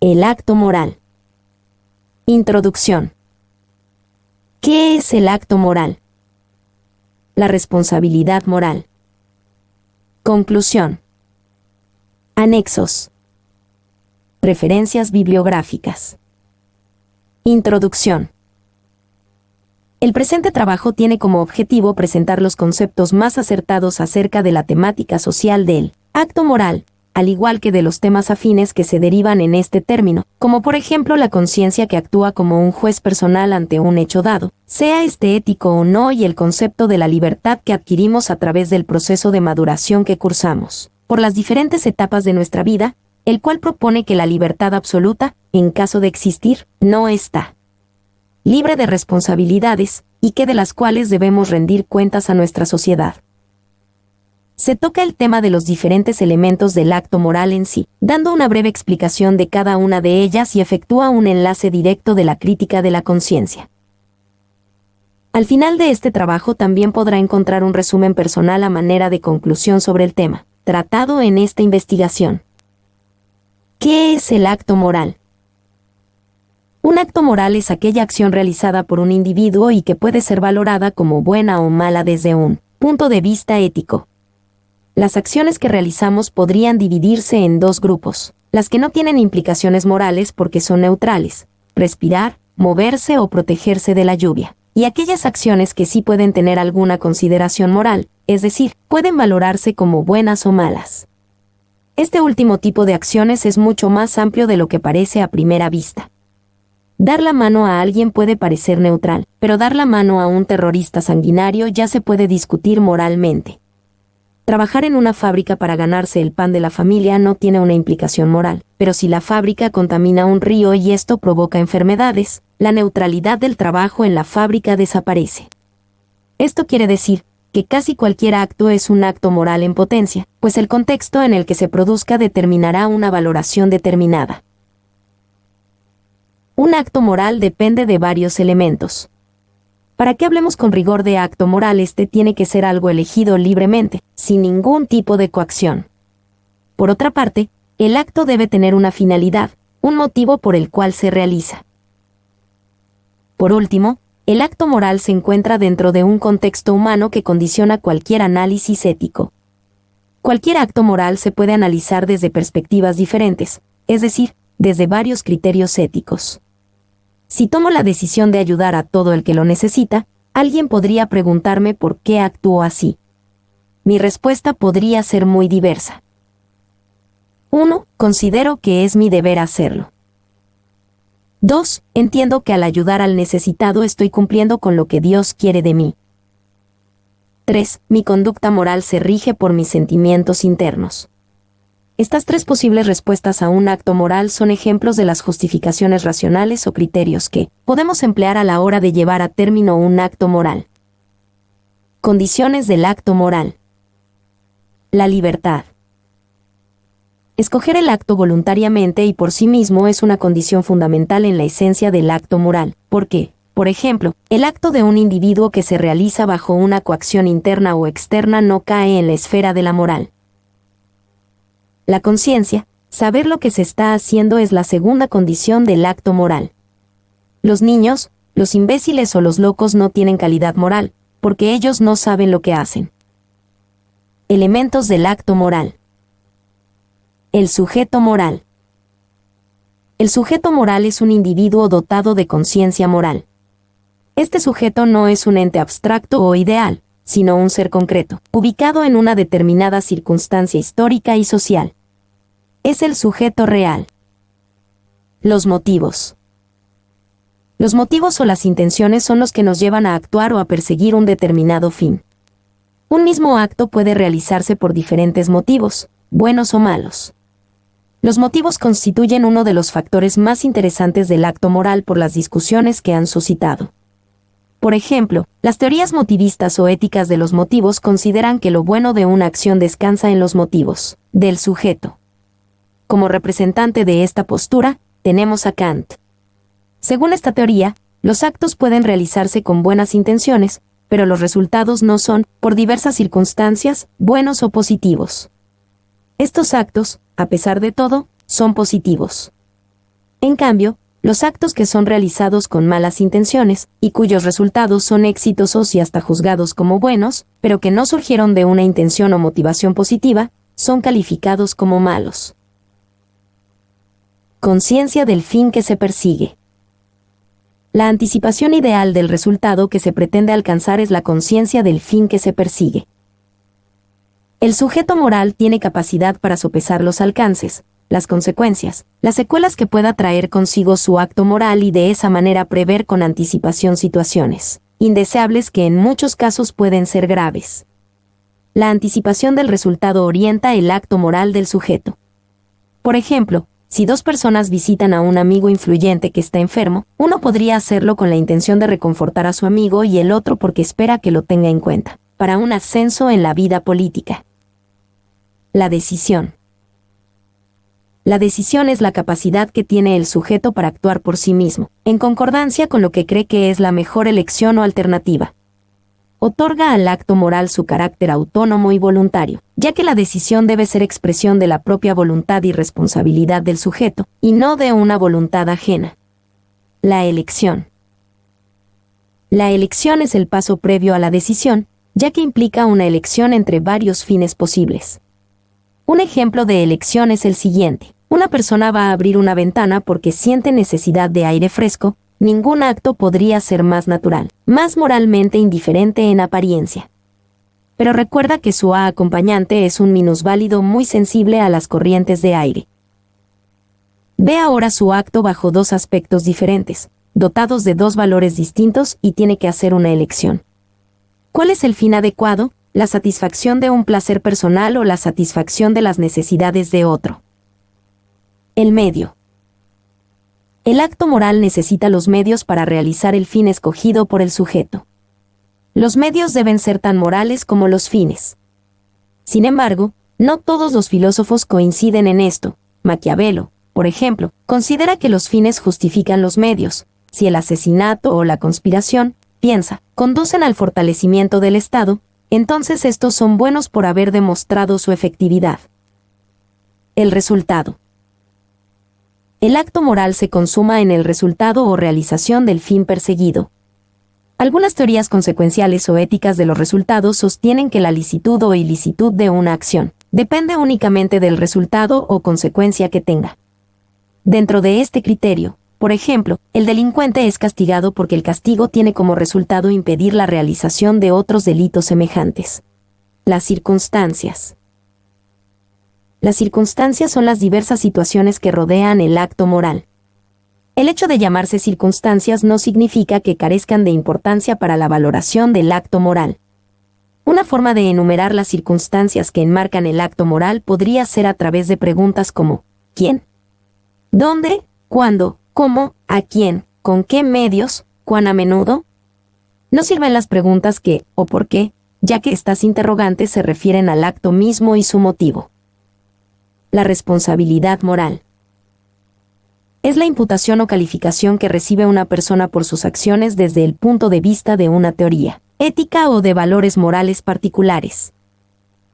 El acto moral. Introducción. ¿Qué es el acto moral? La responsabilidad moral. Conclusión. Anexos. Referencias bibliográficas. Introducción. El presente trabajo tiene como objetivo presentar los conceptos más acertados acerca de la temática social del acto moral, al igual que de los temas afines que se derivan en este término, como por ejemplo la conciencia que actúa como un juez personal ante un hecho dado, sea este ético o no, y el concepto de la libertad que adquirimos a través del proceso de maduración que cursamos por las diferentes etapas de nuestra vida, el cual propone que la libertad absoluta, en caso de existir, no está libre de responsabilidades, y que de las cuales debemos rendir cuentas a nuestra sociedad. Se toca el tema de los diferentes elementos del acto moral en sí, dando una breve explicación de cada una de ellas y efectúa un enlace directo de la crítica de la conciencia. Al final de este trabajo también podrá encontrar un resumen personal a manera de conclusión sobre el tema tratado en esta investigación. ¿Qué es el acto moral? Un acto moral es aquella acción realizada por un individuo y que puede ser valorada como buena o mala desde un punto de vista ético. Las acciones que realizamos podrían dividirse en dos grupos: las que no tienen implicaciones morales porque son neutrales, respirar, moverse o protegerse de la lluvia, y aquellas acciones que sí pueden tener alguna consideración moral, es decir, pueden valorarse como buenas o malas. Este último tipo de acciones es mucho más amplio de lo que parece a primera vista. Dar la mano a alguien puede parecer neutral, pero dar la mano a un terrorista sanguinario ya se puede discutir moralmente. Trabajar en una fábrica para ganarse el pan de la familia no tiene una implicación moral, pero si la fábrica contamina un río y esto provoca enfermedades, la neutralidad del trabajo en la fábrica desaparece. Esto quiere decir que casi cualquier acto es un acto moral en potencia, pues el contexto en el que se produzca determinará una valoración determinada. Un acto moral depende de varios elementos. Para que hablemos con rigor de acto moral, este tiene que ser algo elegido libremente, sin ningún tipo de coacción. Por otra parte, el acto debe tener una finalidad, un motivo por el cual se realiza. Por último, el acto moral se encuentra dentro de un contexto humano que condiciona cualquier análisis ético. Cualquier acto moral se puede analizar desde perspectivas diferentes, es decir, desde varios criterios éticos. Si tomo la decisión de ayudar a todo el que lo necesita, alguien podría preguntarme por qué actúo así. Mi respuesta podría ser muy diversa. 1. Considero que es mi deber hacerlo. 2. Entiendo que al ayudar al necesitado estoy cumpliendo con lo que Dios quiere de mí. 3. Mi conducta moral se rige por mis sentimientos internos. Estas tres posibles respuestas a un acto moral son ejemplos de las justificaciones racionales o criterios que podemos emplear a la hora de llevar a término un acto moral. Condiciones del acto moral. La libertad. Escoger el acto voluntariamente y por sí mismo es una condición fundamental en la esencia del acto moral, porque, por ejemplo, el acto de un individuo que se realiza bajo una coacción interna o externa no cae en la esfera de la moral. La conciencia, saber lo que se está haciendo, es la segunda condición del acto moral. Los niños, los imbéciles o los locos no tienen calidad moral, porque ellos no saben lo que hacen. Elementos del acto moral. El sujeto moral. El sujeto moral es un individuo dotado de conciencia moral. Este sujeto no es un ente abstracto o ideal, sino un ser concreto, ubicado en una determinada circunstancia histórica y social. Es el sujeto real. Los motivos. Los motivos o las intenciones son los que nos llevan a actuar o a perseguir un determinado fin. Un mismo acto puede realizarse por diferentes motivos, buenos o malos. Los motivos constituyen uno de los factores más interesantes del acto moral por las discusiones que han suscitado. Por ejemplo, las teorías motivistas o éticas de los motivos consideran que lo bueno de una acción descansa en los motivos del sujeto. Como representante de esta postura, tenemos a Kant. Según esta teoría, los actos pueden realizarse con buenas intenciones, pero los resultados no son, por diversas circunstancias, buenos o positivos. Estos actos, a pesar de todo, son positivos. En cambio, los actos que son realizados con malas intenciones, y cuyos resultados son exitosos y hasta juzgados como buenos, pero que no surgieron de una intención o motivación positiva, son calificados como malos. Conciencia del fin que se persigue. La anticipación ideal del resultado que se pretende alcanzar es la conciencia del fin que se persigue. El sujeto moral tiene capacidad para sopesar los alcances, las consecuencias, las secuelas que pueda traer consigo su acto moral y de esa manera prever con anticipación situaciones indeseables que en muchos casos pueden ser graves. La anticipación del resultado orienta el acto moral del sujeto. Por ejemplo, si dos personas visitan a un amigo influyente que está enfermo, uno podría hacerlo con la intención de reconfortar a su amigo y el otro porque espera que lo tenga en cuenta, para un ascenso en la vida política. La decisión. La decisión es la capacidad que tiene el sujeto para actuar por sí mismo, en concordancia con lo que cree que es la mejor elección o alternativa. Otorga al acto moral su carácter autónomo y voluntario, ya que la decisión debe ser expresión de la propia voluntad y responsabilidad del sujeto, y no de una voluntad ajena. La elección. La elección es el paso previo a la decisión, ya que implica una elección entre varios fines posibles. Un ejemplo de elección es el siguiente. Una persona va a abrir una ventana porque siente necesidad de aire fresco. Ningún acto podría ser más natural, más moralmente indiferente en apariencia. Pero recuerda que su acompañante es un minusválido muy sensible a las corrientes de aire. Ve ahora su acto bajo dos aspectos diferentes, dotados de dos valores distintos y tiene que hacer una elección. ¿Cuál es el fin adecuado? ¿La satisfacción de un placer personal o la satisfacción de las necesidades de otro? El medio. El acto moral necesita los medios para realizar el fin escogido por el sujeto. Los medios deben ser tan morales como los fines. Sin embargo, no todos los filósofos coinciden en esto. Maquiavelo, por ejemplo, considera que los fines justifican los medios. Si el asesinato o la conspiración, piensa, conducen al fortalecimiento del Estado, entonces estos son buenos por haber demostrado su efectividad. El resultado. El acto moral se consuma en el resultado o realización del fin perseguido. Algunas teorías consecuenciales o éticas de los resultados sostienen que la licitud o ilicitud de una acción depende únicamente del resultado o consecuencia que tenga. Dentro de este criterio, por ejemplo, el delincuente es castigado porque el castigo tiene como resultado impedir la realización de otros delitos semejantes. Las circunstancias. Las circunstancias son las diversas situaciones que rodean el acto moral. El hecho de llamarse circunstancias no significa que carezcan de importancia para la valoración del acto moral. Una forma de enumerar las circunstancias que enmarcan el acto moral podría ser a través de preguntas como ¿quién? ¿Dónde? ¿Cuándo? ¿Cómo? ¿A quién? ¿Con qué medios? ¿Cuán a menudo? No sirven las preguntas qué o por qué, ya que estas interrogantes se refieren al acto mismo y su motivo. La responsabilidad moral. Es la imputación o calificación que recibe una persona por sus acciones desde el punto de vista de una teoría ética o de valores morales particulares.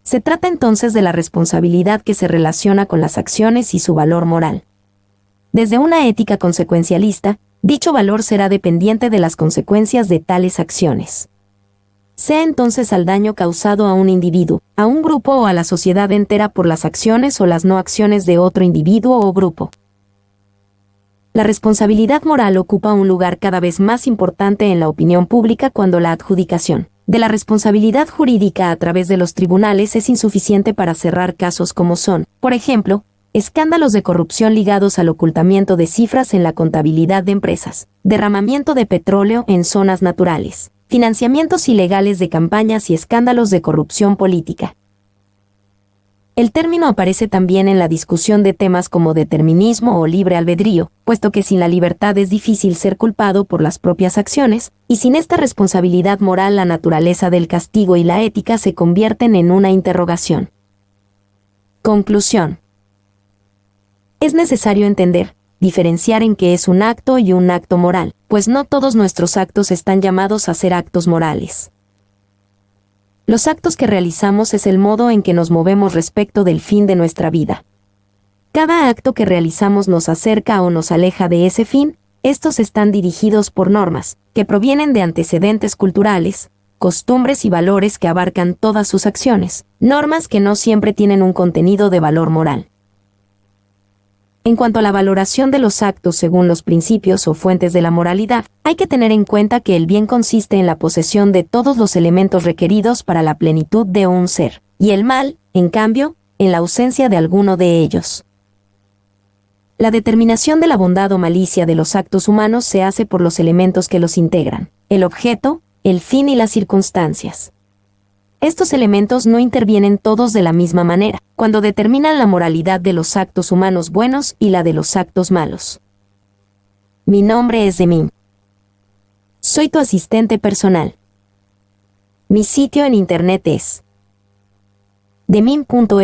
Se trata entonces de la responsabilidad que se relaciona con las acciones y su valor moral. Desde una ética consecuencialista, dicho valor será dependiente de las consecuencias de tales acciones. Sea entonces al daño causado a un individuo, a un grupo o a la sociedad entera por las acciones o las no acciones de otro individuo o grupo. La responsabilidad moral ocupa un lugar cada vez más importante en la opinión pública cuando la adjudicación de la responsabilidad jurídica a través de los tribunales es insuficiente para cerrar casos como son, por ejemplo, escándalos de corrupción ligados al ocultamiento de cifras en la contabilidad de empresas, derramamiento de petróleo en zonas naturales, financiamientos ilegales de campañas y escándalos de corrupción política. El término aparece también en la discusión de temas como determinismo o libre albedrío, puesto que sin la libertad es difícil ser culpado por las propias acciones, y sin esta responsabilidad moral la naturaleza del castigo y la ética se convierten en una interrogación. Conclusión. Es necesario entender, diferenciar en qué es un acto y un acto moral, pues no todos nuestros actos están llamados a ser actos morales. Los actos que realizamos es el modo en que nos movemos respecto del fin de nuestra vida. Cada acto que realizamos nos acerca o nos aleja de ese fin. Estos están dirigidos por normas, que provienen de antecedentes culturales, costumbres y valores que abarcan todas sus acciones, normas que no siempre tienen un contenido de valor moral. En cuanto a la valoración de los actos según los principios o fuentes de la moralidad, hay que tener en cuenta que el bien consiste en la posesión de todos los elementos requeridos para la plenitud de un ser, y el mal, en cambio, en la ausencia de alguno de ellos. La determinación de la bondad o malicia de los actos humanos se hace por los elementos que los integran, el objeto, el fin y las circunstancias. Estos elementos no intervienen todos de la misma manera, cuando determinan la moralidad de los actos humanos buenos y la de los actos malos. Mi nombre es Demim. Soy tu asistente personal. Mi sitio en internet es demim.es.tl